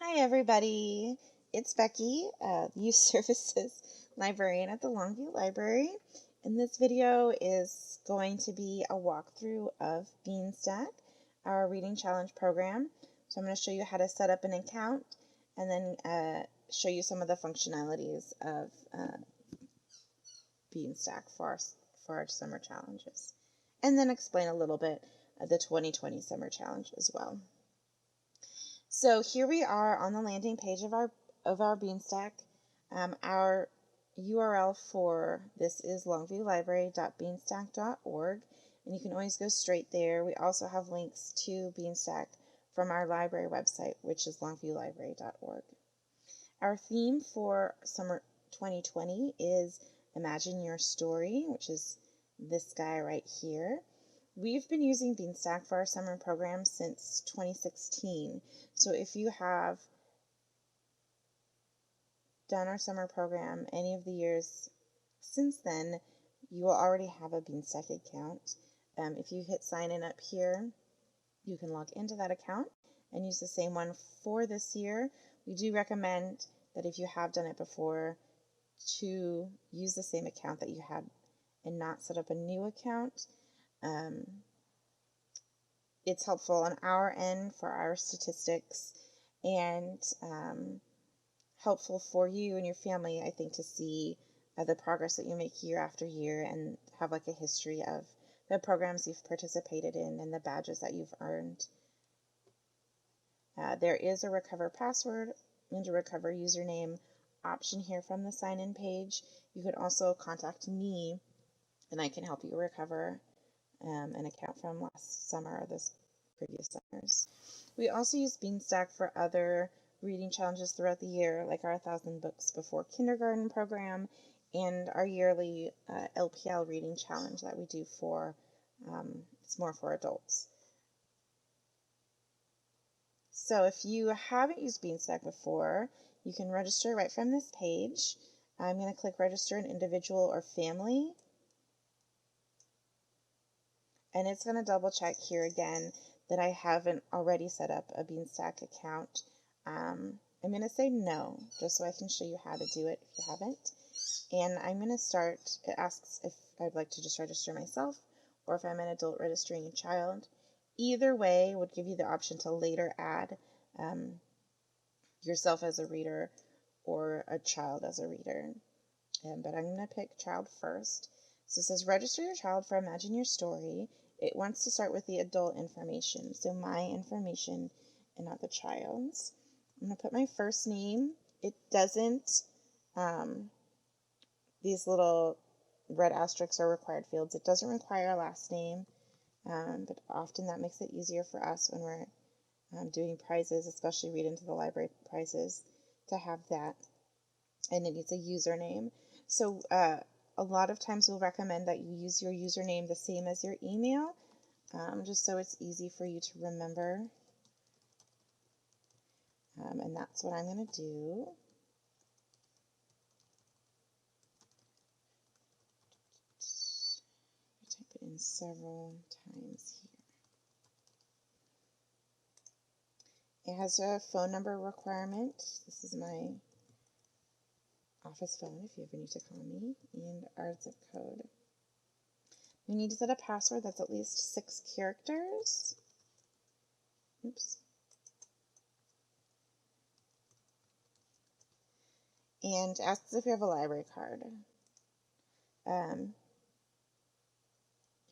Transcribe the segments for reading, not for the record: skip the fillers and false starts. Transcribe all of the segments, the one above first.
Hi everybody, it's Becky, Youth Services Librarian at the Longview Library, and this video is going to be a walkthrough of Beanstack, our reading challenge program. So I'm going to show you how to set up an account and then show you some of the functionalities of Beanstack for our summer challenges, and then explain a little bit of the 2020 summer challenge as well. So here we are on the landing page of our Beanstack. Our URL for this is longviewlibrary.beanstack.org, and you can always go straight there. We also have links to Beanstack from our library website, which is longviewlibrary.org. Our theme for summer 2020 is Imagine Your Story, which is this guy right here. We've been using Beanstack for our summer program since 2016. So if you have done our summer program any of the years since then, you will already have a Beanstack account. If you hit sign in up here, you can log into that account and use the same one for this year. We do recommend that if you have done it before, to use the same account that you had and not set up a new account. It's helpful on our end for our statistics, and helpful for you and your family, I think, to see the progress that you make year after year and have like a history of the programs you've participated in and the badges that you've earned. There is a recover password and a recover username option here from the sign-in page. You could also contact me and I can help you recover an account from last summer or this previous summers. We also use Beanstack for other reading challenges throughout the year, like our 1,000 Books Before Kindergarten program and our yearly LPL reading challenge that we do for, it's more for adults. So if you haven't used Beanstack before, you can register right from this page. I'm going to click register an individual or family. And it's going to double check here again that I haven't already set up a Beanstack account. I'm going to say no, just so I can show you how to do it if you haven't. And I'm going to start, it asks if I'd like to just register myself or if I'm an adult registering a child. Either way would give you the option to later add yourself as a reader or a child as a reader. But I'm going to pick child first. So it says register your child for Imagine Your Story. It wants to start with the adult information, so my information and not the child's. I'm going to put my first name. It doesn't, these little red asterisks are required fields. It doesn't require a last name, but often that makes it easier for us when we're doing prizes, especially Read Into the Library prizes, to have that. And it needs a username. So a lot of times we'll recommend that you use your username the same as your email, just so it's easy for you to remember. And that's what I'm going to do. Type it in several times here. It has a phone number requirement. This is my office phone if you ever need to call me, and our zip code. We need to set a password that's at least 6 characters. Oops. And asks if you have a library card.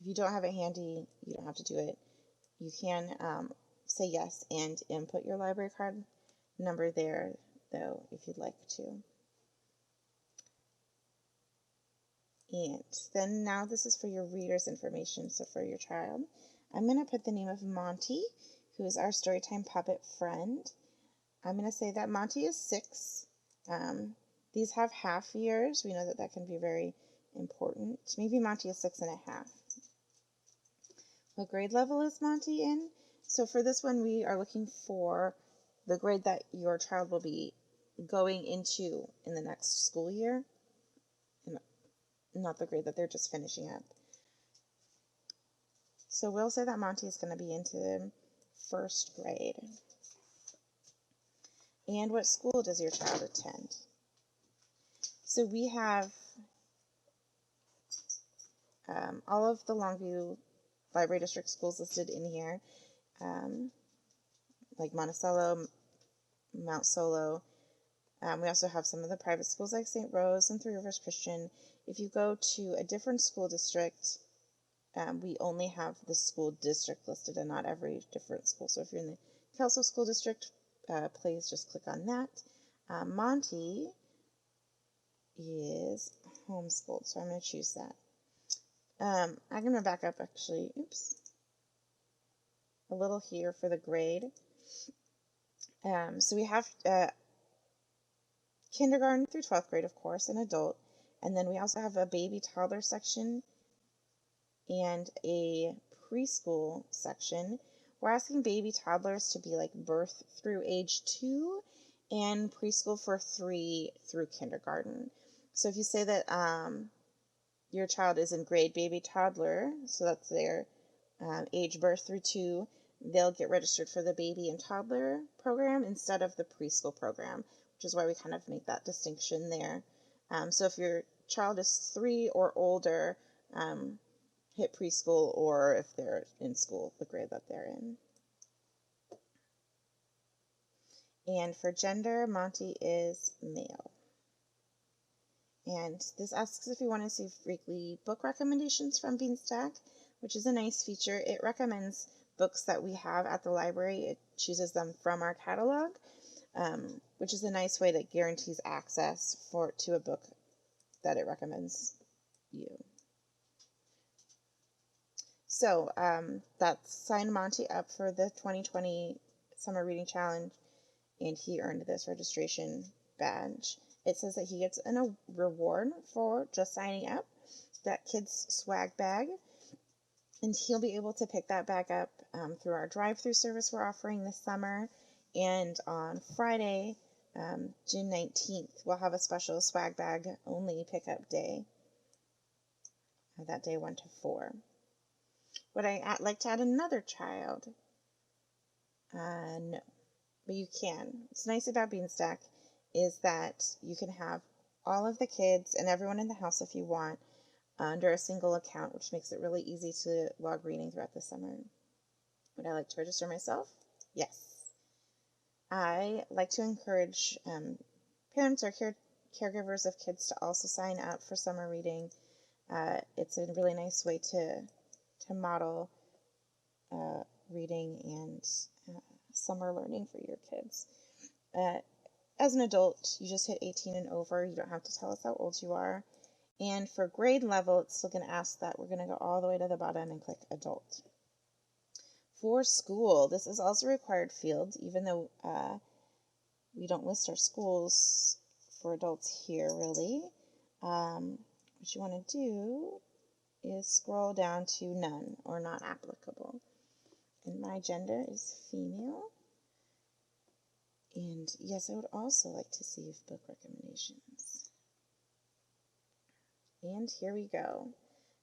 If you don't have it handy, you don't have to do it. You can say yes and input your library card number there, though, if you'd like to. And then now this is for your reader's information, so for your child. I'm going to put the name of Monty, who is our Storytime Puppet friend. I'm going to say that Monty is 6. These have half years. We know that that can be very important. Maybe Monty is 6.5. What grade level is Monty in? So for this one, we are looking for the grade that your child will be going into in the next school year, and not the grade that they're just finishing up. So we'll say that Monty is going to be into 1st grade. and what school does your child attend? So we have all of the Longview Library District schools listed in here, like Monticello, Mount Solo. We also have some of the private schools like St. Rose and Three Rivers Christian. If you go to a different school district, we only have the school district listed and not every different school. So if you're in the Kelso School District, please just click on that. Monty is homeschooled, so I'm going to choose that. I'm going to back up actually, a little here for the grade. So we have kindergarten through 12th grade, of course, an adult. And then we also have a baby toddler section and a preschool section. We're asking baby toddlers to be like birth through age 2 and preschool for 3 through kindergarten. So if you say that your child is in grade baby toddler, so that's their age birth through 2, they'll get registered for the baby and toddler program instead of the preschool program, which is why we kind of make that distinction there. So if your child is 3 or older, hit preschool, or if they're in school, the grade that they're in. And for gender, Monty is male. And this asks if you want to see weekly book recommendations from Beanstack, which is a nice feature. It recommends books that we have at the library. It chooses them from our catalog, which is a nice way that guarantees access to a book that it recommends you. So that's signed Monty up for the 2020 Summer Reading Challenge, and he earned this registration badge. It says that he gets a reward for just signing up, that kid's swag bag, and he'll be able to pick that bag up through our drive-through service we're offering this summer. And on Friday, June 19th, we'll have a special swag bag only pickup day, that day 1 to 4. Would I like to add another child? No, but you can. What's nice about Beanstack is that you can have all of the kids and everyone in the house if you want under a single account, which makes it really easy to log reading throughout the summer. Would I like to register myself? Yes. I like to encourage parents or caregivers of kids to also sign up for summer reading. It's a really nice way to model reading and summer learning for your kids. As an adult, you just hit 18 and over. You don't have to tell us how old you are. And for grade level, it's still going to ask that. We're going to go all the way to the bottom and click adult. For school, this is also a required field, even though we don't list our schools for adults here, really. What you want to do is scroll down to none or not applicable. And my gender is female. And yes, I would also like to see book recommendations. And here we go.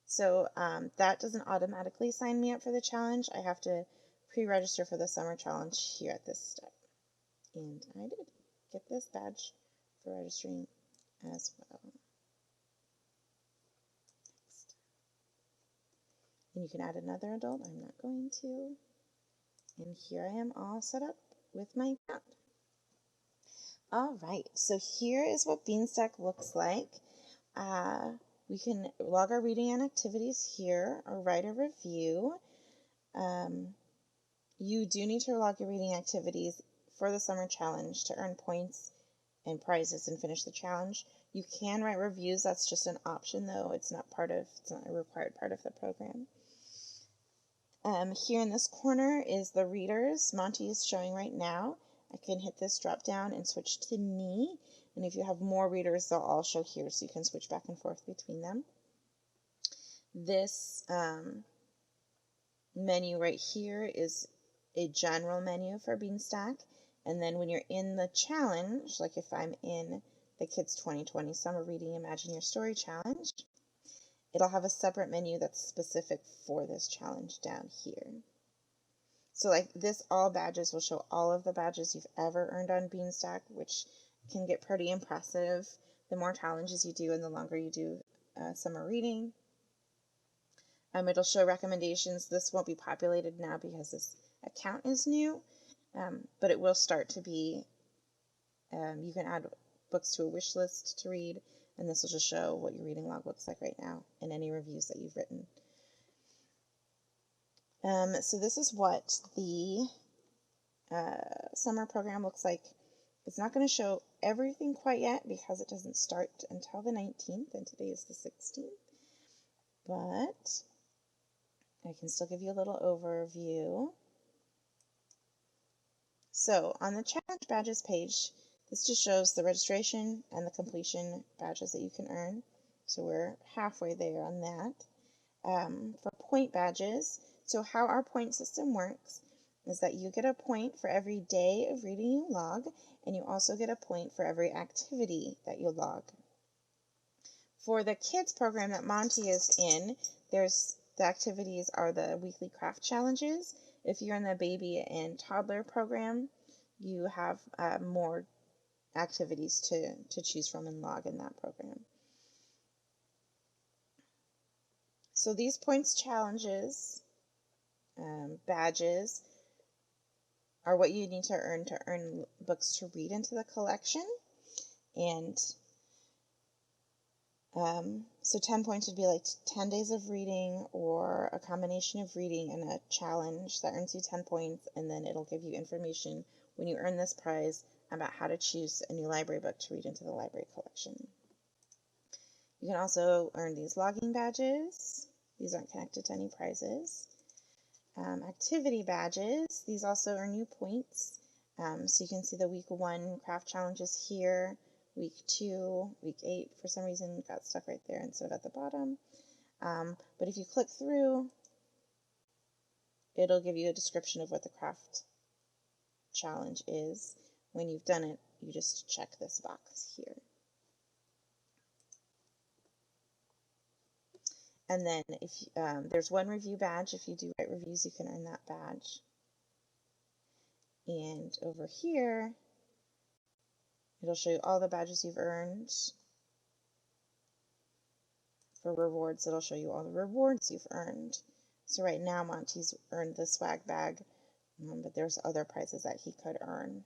So that doesn't automatically sign me up for the challenge. I have to pre-register for the summer challenge here at this step. And I did get this badge for registering as well. Next. And you can add another adult. I'm not going to. And here I am all set up with my account. All right, so here is what Beanstack looks like. We can log our reading and activities here or write a review. You do need to log your reading activities for the summer challenge to earn points and prizes and finish the challenge. You can write reviews. That's just an option, though. It's not a required part of the program. Here in this corner is the readers Monty is showing right now. I can hit this drop down and switch to me. And if you have more readers, they'll all show here, so you can switch back and forth between them. This menu right here is a general menu for Beanstack. And then when you're in the challenge, like if I'm in the Kids 2020 Summer Reading Imagine Your Story Challenge, it'll have a separate menu that's specific for this challenge down here. So like this all badges will show all of the badges you've ever earned on Beanstack, which can get pretty impressive the more challenges you do and the longer you do summer reading. It'll show recommendations. This won't be populated now because this account is new, but it will start to be, you can add books to a wish list to read, and this will just show what your reading log looks like right now and any reviews that you've written. So this is what the summer program looks like. It's not going to show everything quite yet because it doesn't start until the 19th, and today is the 16th, but I can still give you a little overview. So on the challenge badges page, this just shows the registration and the completion badges that you can earn. So we're halfway there on that. For point badges, so how our point system works is that you get a point for every day of reading you log, and you also get a point for every activity that you log. For the kids program that Monty is in, the activities are the weekly craft challenges. If you're in the baby and toddler program, you have more activities to choose from and log in that program. So these points challenges, badges, are what you need to earn books to read into the collection. And so 10 points would be like 10 days of reading, or a combination of reading and a challenge that earns you 10 points, and then it'll give you information when you earn this prize about how to choose a new library book to read into the library collection. You can also earn these logging badges. These aren't connected to any prizes. Activity badges, these also earn you points. So you can see the week 1 craft challenges here. Week 2, week 8, for some reason got stuck right there instead of at the bottom. But if you click through, it'll give you a description of what the craft challenge is. When you've done it, you just check this box here. And then if there's one review badge, if you do write reviews, you can earn that badge. And over here, it'll show you all the badges you've earned. For rewards, it'll show you all the rewards you've earned. So right now, Monty's earned the swag bag, but there's other prizes that he could earn.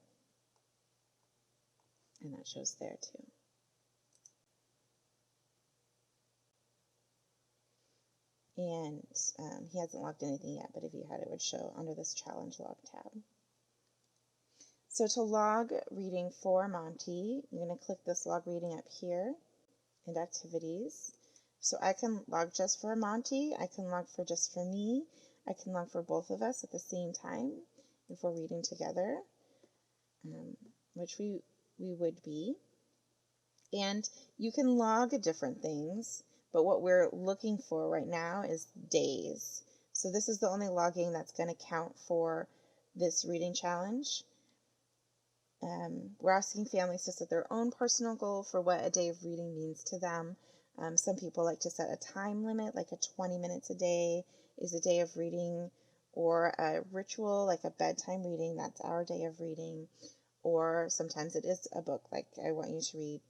And that shows there too. And he hasn't logged anything yet, but if he had, it would show under this challenge log tab. So to log reading for Monty, you're going to click this log reading up here and activities. So I can log just for Monty, I can log for just for me, I can log for both of us at the same time if we're reading together, which we would be. And you can log different things, but what we're looking for right now is days. So this is the only logging that's going to count for this reading challenge. We're asking families to set their own personal goal for what a day of reading means to them. Some people like to set a time limit, like a 20 minutes a day is a day of reading, or a ritual like a bedtime reading, that's our day of reading. Or sometimes it is a book, like I want you to read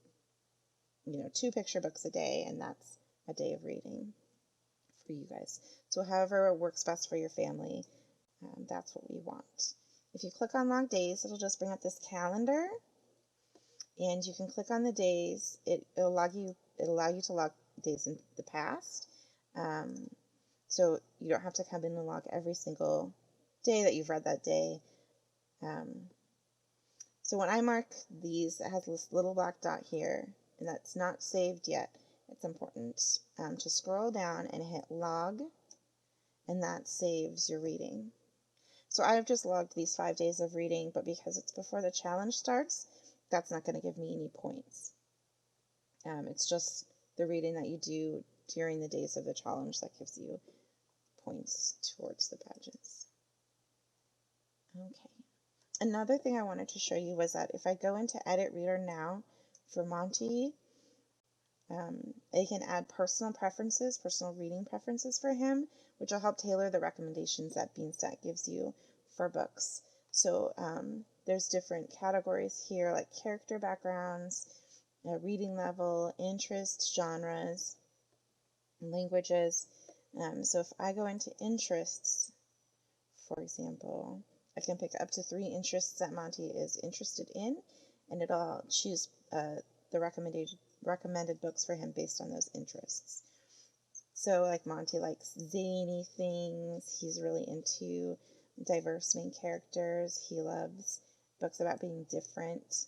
2 picture books a day, and that's a day of reading for you guys. So however works best for your family, that's what we want. If you click on log days, it'll just bring up this calendar, and you can click on the days. It'll allow you to log days in the past, so you don't have to come in and log every single day that you've read that day. So when I mark these, it has this little black dot here, and that's not saved yet. It's important to scroll down and hit log, and that saves your reading. So I've just logged these 5 days of reading, but because it's before the challenge starts, that's not going to give me any points. It's just the reading that you do during the days of the challenge that gives you points towards the badges. Okay. Another thing I wanted to show you was that if I go into Edit Reader Now for Monty, I can add personal reading preferences for him, which will help tailor the recommendations that Beanstack gives you for books. So there's different categories here, like character backgrounds, reading level, interests, genres, languages. So if I go into interests, for example, I can pick up to 3 interests that Monty is interested in, and it'll choose the recommended books for him based on those interests. So like Monty likes zany things. He's really into diverse main characters. He loves books about being different.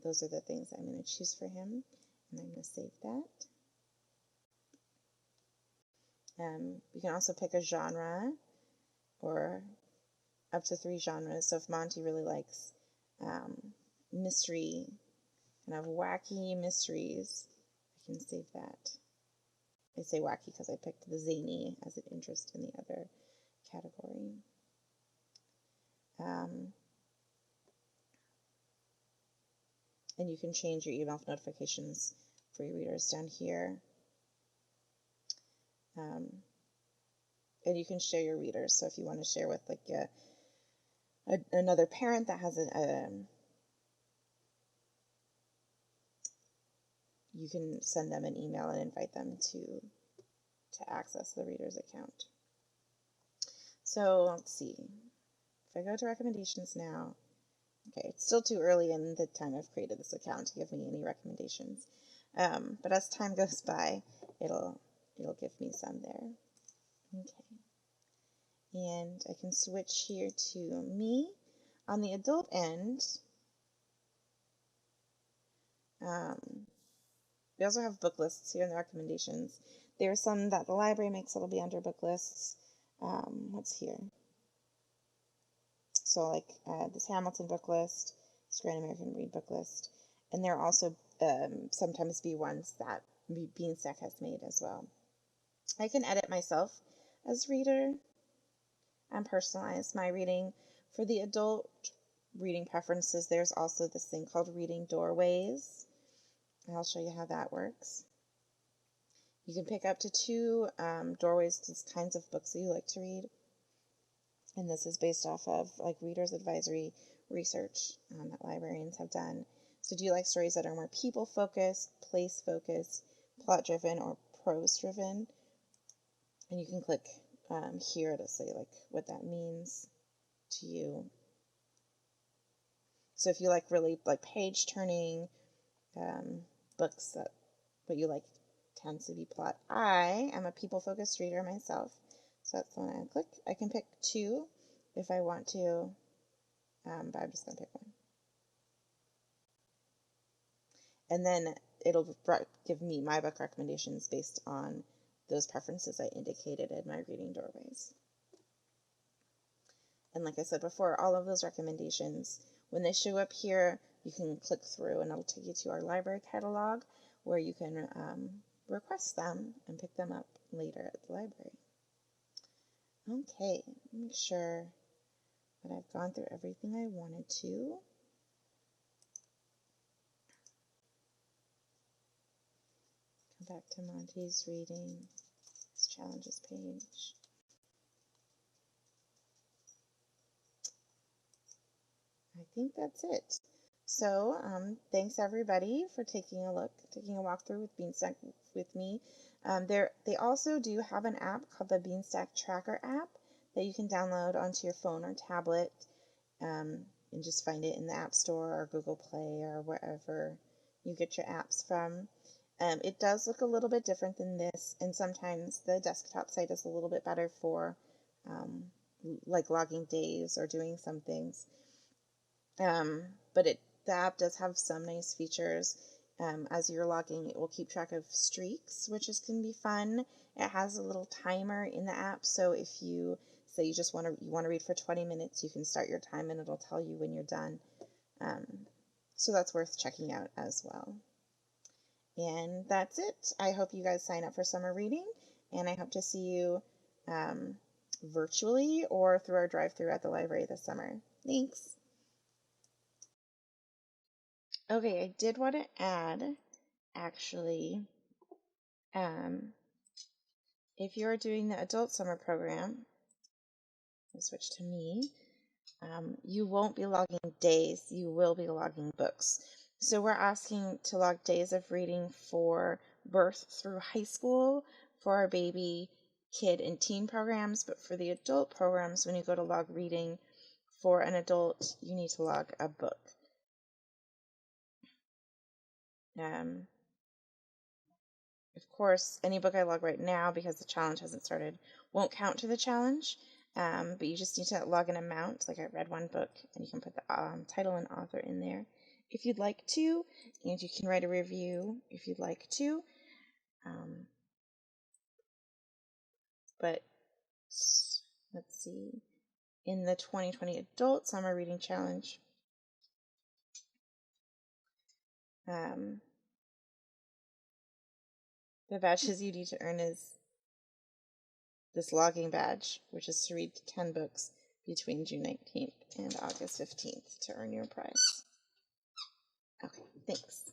Those are the things I'm going to choose for him, and I'm going to save that. You can also pick a genre or up to 3 genres. So if Monty really likes mystery, kind of wacky mysteries, I can save that. I say wacky because I picked the zany as an interest in the other category. And you can change your email notifications for your readers down here. And you can share your readers. So if you want to share with like another parent that has you can send them an email and invite them to access the reader's account. So let's see. If I go to recommendations now, okay, it's still too early in the time I've created this account to give me any recommendations. But as time goes by, it'll give me some there. Okay. And I can switch here to me. On the adult end, we also have book lists here in the recommendations. There are some that the library makes that'll be under book lists. What's here? So like this Hamilton book list, this Great American Read book list, and there are also sometimes be ones that Beanstack has made as well. I can edit myself as reader and personalize my reading. For the adult reading preferences, there's also this thing called Reading Doorways. I'll show you how that works. You can pick up to 2 doorways to kinds of books that you like to read. And this is based off of like Reader's Advisory research that librarians have done. So do you like stories that are more people-focused, place-focused, plot-driven, or prose-driven? And you can click here to say like what that means to you. So if you like really like page-turning books that what you like tends to be plot. I am a people-focused reader myself, so that's the one I click. I can pick 2 if I want to, but I'm just going to pick one. And then it'll give me my book recommendations based on those preferences I indicated in my Reading Doorways. And like I said before, all of those recommendations, when they show up here, you can click through and it'll take you to our library catalog where you can request them and pick them up later at the library. Okay, make sure that I've gone through everything I wanted to. Come back to Monty's reading, his challenges page. I think that's it. So thanks everybody for taking a walk through with Beanstack with me. They also do have an app called the Beanstack Tracker app that you can download onto your phone or tablet and just find it in the App Store or Google Play or wherever you get your apps from. It does look a little bit different than this, and sometimes the desktop site is a little bit better for like logging days or doing some things. But the app does have some nice features. As you're logging, it will keep track of streaks, which can be fun. It has a little timer in the app, so if you say you just want to read for 20 minutes, you can start your time and it'll tell you when you're done. So that's worth checking out as well. And that's it. I hope you guys sign up for summer reading, and I hope to see you virtually or through our drive-thru at the library this summer. Thanks. Okay, I did want to add, actually, if you're doing the adult summer program, I'll switch to me, You won't be logging days, you will be logging books. So we're asking to log days of reading for birth through high school for our baby, kid, and teen programs, but for the adult programs, when you go to log reading for an adult, you need to log a book. Of course, any book I log right now, because the challenge hasn't started, won't count to the challenge. But you just need to log an amount. Like I read one book, and you can put the title and author in there if you'd like to, and you can write a review if you'd like to. But let's see. In the 2020 Adult Summer Reading Challenge, the badges you need to earn is this logging badge, which is to read 10 books between June 19th and August 15th to earn your prize. Okay, thanks.